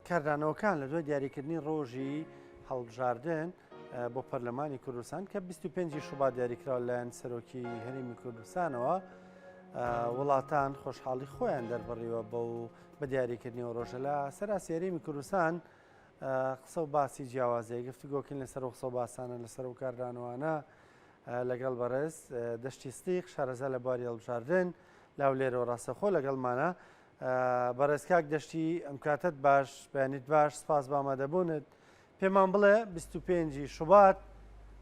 کاردانەوەکان لە دوای دیاریکردنی ڕۆژی هەڵبژاردن بۆ پەرلەمانی کوردستان کە 25 شوبات دیاریکراوە لایەن سەرۆکی هەرێمی کوردستانەوە وڵاتان خۆشحاڵی خۆیان دەربڕیوە بە دیاریکردنیەوە ڕۆژە لە سەراسی هەرێمی کوردستان قسە و باسی جیاوازەیە گفتوگۆکین لەسەر قسە و باسانە لەسەر و کاردانەوانە لەگەڵ بەڕێز دەشتی ستیق شارەزا لە بواری هەڵبژاردن لاولێرەوە ڕاستەخۆ لەگەڵمانە بەڕێز کاک دەشتی ئەم کاتت باش بەیانیت باش سپاس بە ئامادەبوونت پێمان بڵێ 25 شوبات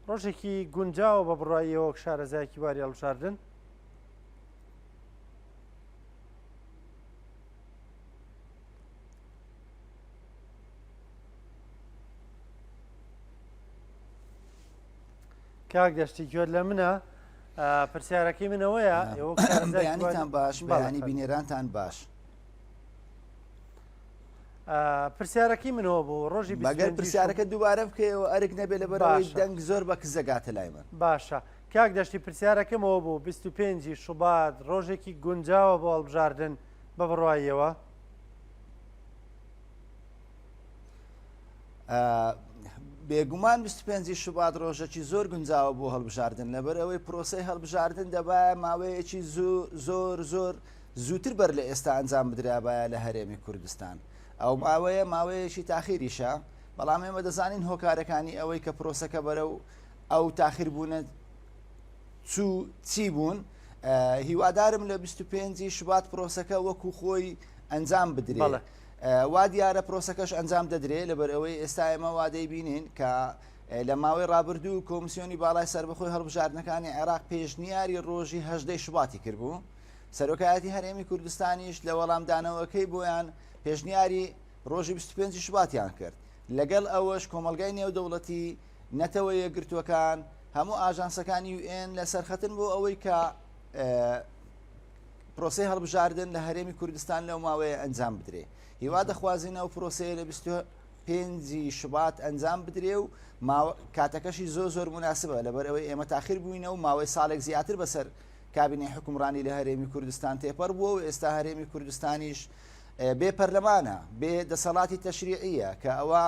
ڕۆژێکی گونجاوە بە بڕاییەوە شارەزایەکی بواری هەڵبژاردن کاک دەشتی گوێت لە منە پرسیارەکەی منەوەیە بەیانیتان باش بەیانی بینێرانتان باش پرسیارەکەی منەوە بوو ڕۆژی بەگەر پرسیارەکە دووبارە بکەیەوە ئەرک نەبێت لە بەرەوەی دەنگ زۆر بە کزەگاتە لای من باشە کاک دەشتی پرسیارەکەمەوە بوو 25 شوبات ڕۆژێکی گونجاوە بۆ هەڵبژاردن بە بڕواییەوە بێگومان 25 شوبات ڕۆژێکی زۆر گونجاوە بۆ هەڵبژاردن لەبەر ئەوەی پرۆسەی هەڵبژاردن دەبایە ماوەیەکی زۆر زووتر بەر لە ئێستا ئەنجام بدرابایە لە هەرێمی کوردستان ئەو ماوەیەکی تاخیریشە بەڵام ئێمە دەزانین هۆکارەکانی ئەوەی کە پرۆسەکە بەرەو ئەو تاخیر بوونە چی بوون هیوادارم لە 25 شوبات پرۆسەکە وەکو خۆی ئەنجام بدرێت وا دیارە پرۆسەکەش ئەنجام دەدرێت لەبەر ئەوەی ئێستا ئێمە وادەی بینین کە لە ماوەی ڕابردوو کۆمسیۆنی باڵای سەربەخۆی هەڵبژاردنەکانی عێراق پێشنیاری ڕۆژی 18 شوباتی کردبوو سەرۆکایەتی هەرێمی کوردستانیش لە وەڵامدانەوەکەی بۆیان پێشنیاری ڕۆژی 25 شوباتیان کرد لەگەڵ ئەوەش کۆمەلگای نێودەوڵەتی نەتەوە یەکگرتووەکان هەموو ئاژانسەکانی UN لە سەرخەتن بۆ ئەوەی کە پرۆسەی هەڵبژاردن لە هەرێمی کوردستان لەو ماوەیە ئەنجام بدرێ هیوا دەخوازینەوە پرۆسەیە لە 25 شوبات ئەنجام بدرێ و کاتەکەشی زۆر مناسبە لەبەر ئەوەی ئێمە تاخیر بووینەوە ماوەی ساڵێک زیاتر بەسەر کابینەی حکومڕانی لە هەرێمی کوردستان تێپەڕ بووە و ئێستا هەرێمی کوردستانیش بێ پەرلەمانە بێ دەسەڵاتی تەشریعیە کە ئەوە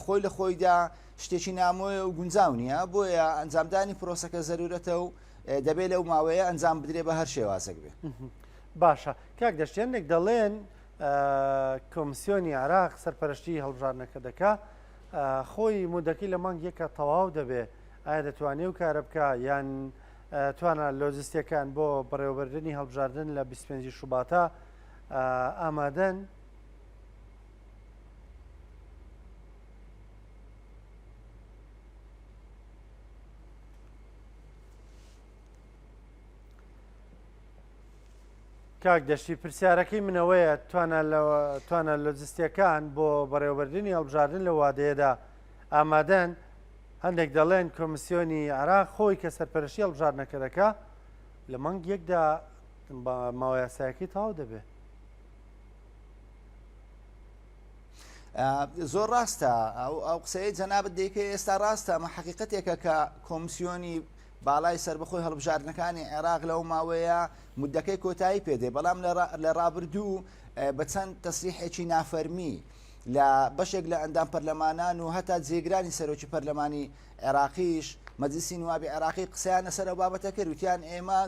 خۆی لە خۆیدا شتێکی نامۆیە و گونجاو نییە بۆیە ئەنجامدانی پرۆسەکە زەرورەتە و دەبێت لەو ماوەیە ئەنجام بدرێ بە هەر شێوازێک بێ باشە کاک دەشتێنێک دەڵێن کۆمسیۆنی عێراق سەرپەرشتی هەڵبژاردنەکە دەکا خۆی مودەکەی لە مانگ یەکە تەواو دەبێ ئایا دەتوانێت و کارە بکە یان توانە لۆجستیەکان بۆ بەڕێوەبردننی هەڵبژاردن لە 25 شوباتە ئامادەن کاک دەشتی پرسیارەکەی منەوەیە توانە لۆجستیەکان بۆ بەڕێوەبردننی هەڵبژاردن لە وادەیەدا ئامادەن هەندێک دەڵێن کۆمسیۆنی عێراق خۆی کە سەرپەرشتی هەڵبژاردنەکە دەکا لە مانگ یەکدا ماوەی یاسایەکەی تەواو دەبێت زۆر ڕاستە ئەو قسەی جەنابەت دەیکە ئێستا ڕاستە ئەمە حەقیقەتێکە کە کۆمسیۆنی باڵای سەربەخۆی هەڵبژاردنەکانی عێراق لەو ماوەیە مودەکەی کۆتایی پێدێ بەڵام لە ڕابردوو بە چەند تەسریحێکی نافەرمی لە بەشێک لە ئەندام پەرلەمانان و هەتا جێگرانی سەرۆکی پەرلەمانی عێراقیش مەجلیسی نوابی عێراقی قسەیانە سەر ئەو بابەتە کرد وتیان ئێمە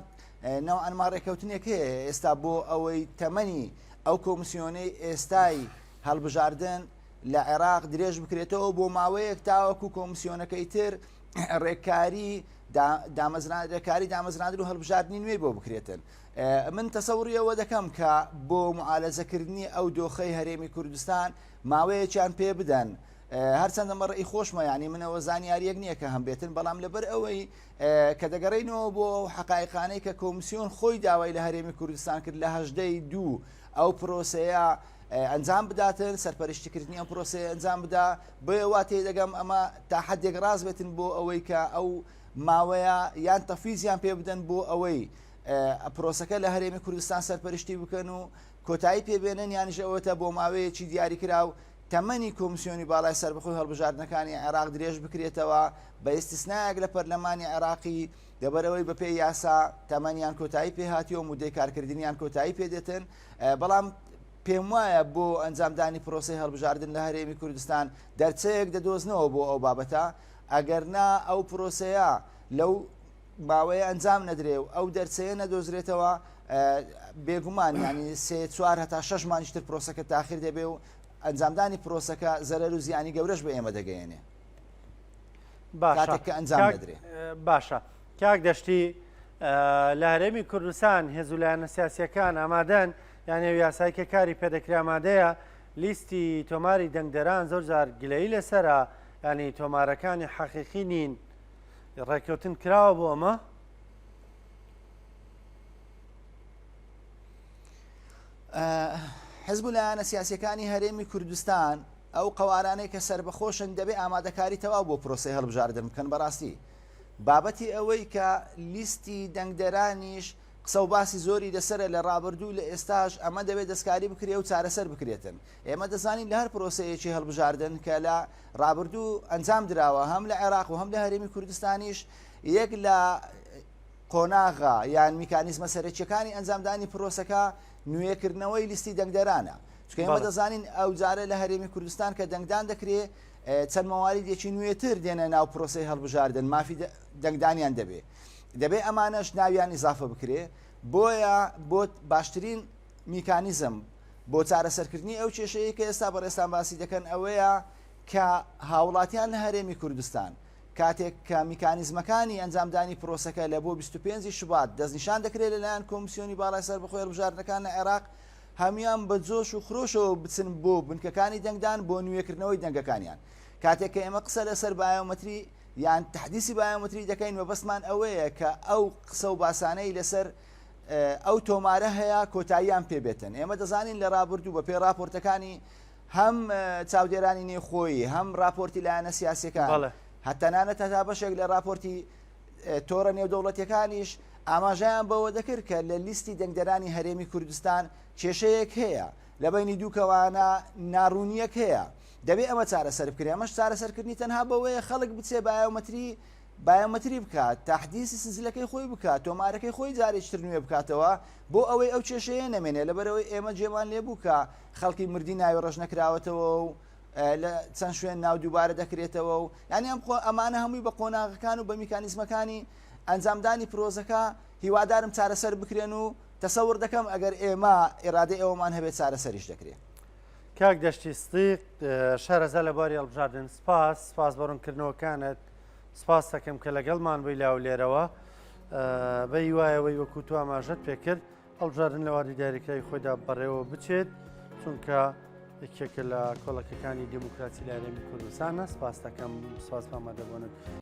نەوعەنما ڕێکەوتنێک هەیە ئێستا بۆ ئەوەی تەمەنی ئەو کۆمسیۆنەی ئێستای هەڵبژاردن لە عێراق درێژ بکرێتەوە بۆ ماوەیەک تاوەکو کۆمسیۆنەکەی تر ڕێککاری دامەزراندن و هەڵبژاردننی نوێی بۆ بکرێتن من تەسەوریەوە دەکەم کە بۆ معالەزەکردنی ئەو دۆخەی هەرێمی کوردستان ماوەیەکیان پێ بدەن هەرچەندە مەڕی خۆشمە ینی منەوە زانیاریەک نییە کە هەمبێتن بەڵام لەبەر ئەوەی کە دەگەڕێنەوە بۆ حقایقانەی کە کۆمسیۆن خۆی داوای لە هەرێمی کوردستان کرد لە 18 ئەو پرۆسەیە ئەنجام بداتن سەرپەرشتیکردنی ئەم پرۆسەیە ئەنجام بدا بۆیەوە تێدەگەم ئەمە تا حدێک ڕاست بێتن بۆ ئەوەی کە ئەو ماوەیە یان تەفیزیان پێ بدەن بۆ ئەوەی پرۆسەکە لە هەرێمی کوردستان سەرپەرشتی بکەن و کۆتایی پێبێنن یانیش ئەوەتە بۆ ماوەیەکی دیاری کرا و تەمەنی کۆمسیۆنی باڵای سەربەخۆی هەڵبژاردنەکانی عێراق درێژ بکرێتەوە بە ئێستیسنایەک لە پەرلەمانی عێراقی دەبەرەوەی بەپێی یاسا تەمەنیان کۆتایی پێهاتیەوە مودەی کارکردنیان کۆتایی پێدێتن بەڵام پێم وایە بۆ ئەنجامدانی پرۆسی هەڵبژاردن لە هەرێمی کوردستان دەرچەیەک دەدۆزنەوە بۆ ئەو بابەتە ئەگەرنا ئەو پرۆسەیە لەو ماوەیە ئەنجام نەدرێ و ئەو دەرچەیە نەدۆزرێتەوە بێگومان ینی سێ چوار هەتا 6 مانیشتر پرۆسەکە تاخیر دەبێ و ئەنجامدانی پرۆسەکە زەرەر و زیانی گەورەش بە ئێمە دەگەیەنێ کاتێک کە ئەنجام نەدرێ. باشە کاک دەشتی لە هەرێمی کوردستان هێزولایەنە سیاسیەکان ئامادەن یانێ یاسایی کە کاری پێدەکرا ئامادەیە لیستی تۆماری دەنگدەران زۆر جار گلەیی لەسرە ینی تۆمارەکانی حەقیقی نین ڕێککەوتن کراوە بۆ ئەمە؟ حزبولایەنە سیاسیەکانی هەرێمی کوردستان ئەو قەوارانەی کە سربەخۆشن دەبێ ئامادەکاری تەواو بۆ پرۆسی هەڵبژاردن بکەن بەڕاستی بابەتی ئەوەی کە لیستی دەنگدەرانیش قسە و باسی زۆری لەسرە لە ڕابردوو لە ئێستاش ئەمە دەبێت دەستکاری بکرێ و چارەسەر بکرێتن. ئێمە دەزانین لە هەر پرۆسەیەکی هەڵبژاردن کە لە ڕابردوو ئەنجام درراوە هەم لە عێراق و هەم لە هەرێمی کوردستانیش یەک لە قۆناغا یان میکانیزمە سەرەکیەکانی ئەنجامدانی پرۆسەکە نوێکردنەوەی لیستی دەنگدەرانە. چکە ئێمە دەزانین ئەو جارە لە هەرێمی کوردستان کە دەنگدان دەکرێت چەند مەواریدێکی نوێتر دێنە ناو پرۆسی هەڵبژاردن مافی دەنگدانیان دەبێت ئەمانەش ناویان ئیزافە بکرێ بۆیە بۆ باشترین میکانیزم بۆ چارەسەرکردنی ئەو کێشەیە کە ئێستا بەڕێستان باسی دەکەن ئەوەیە کە هاوڵاتیان لە هەرێمی کوردستان کاتێک کە میکانیزمەکانی ئەنجامدانی پرۆسەکە لە بۆ 25 شوبات دەستنیشان دەکرێت لەلایەن کۆمیسیۆنی باڵای سەربەخۆی هەڵبژاردنەکان لە عێراق هەمیان بە جۆش و خرۆشەوە بچن بۆ بنکەکانی دەنگدان بۆ نوێکردنەوەی دەنگەکانیان کاتێک کە ئێمە قسە لەسەر بایۆمەتری یان تحدیسی بایۆمەتری دەکەین و بەسمان ئەوەیە کە ئەو قسە و باسانەی لەسەر ئەو تۆمارە هەیە کۆتاییان پێبێتن. ئێمە دەزانین لە ڕابردوو بە پێ راپۆرتەکانی هەم چاودێرانی نێخۆیی هەم راپۆرتی لایەنە سیاسیەکان هەتەنانەت هەتا بەشێک لە راپۆرتی تۆڕە نێودەوڵەتیەکانیش ئاماژیان بەوە دەکرد کە لە لیستی دەنگدەرانی هەرێمی کوردستان کێشەیەک هەیە لە بینی دووکەوانە ناڕوونیەک هەیە دەبێت ئەمە چارەسەر بکرێ ئەمەش چارەسەرکردنی تەنها بەوەیە خەڵک بچێ بایۆمەتری بکات تحدیسی سنجلەکەی خۆی بکات تۆمارەکەی خۆی جارێکتر نوێ بکاتەوە بۆ ئەوەی ئەو کێشەیە نەمێنێ لەبەرەوەی ئێمە جێمان لێ بوو کە خەڵکی مردی ناوی ڕژ نەکراوەتەوە و لە چەند شوێن ناو دووبارە دەکرێتەوە و ینی ئەمانە هەمووی بە قۆناغەکان و بە میکانیزمەکانی ئەنجامدانی پرۆزەکە هیوادارم چارەسەر بکرێن و تەسەور دەکەم ئەگەر ئێمە ئێرادەی ئەومان هەبێت چارەسەریش دەکرێت. کاک دەشتی ستیق شارەزا لە باری هەڵبژاردن سپاس بەڕوونکردنەوەکانت سپاس دەکەم کە لەگەڵمان بووی لاو لێرەوە بە هیوایەوەی وەکو تو ئاماژەت پێکرد هەڵبژاردن لە وادی دیاریکراوی خۆیدا بەڕێوە بچێت چونکە یەکێکە لە کۆڵەکەەکانی دموکراسی لە هەرێمی کوردستانە سپاس دەکەم سپاس ئامادەبوونت.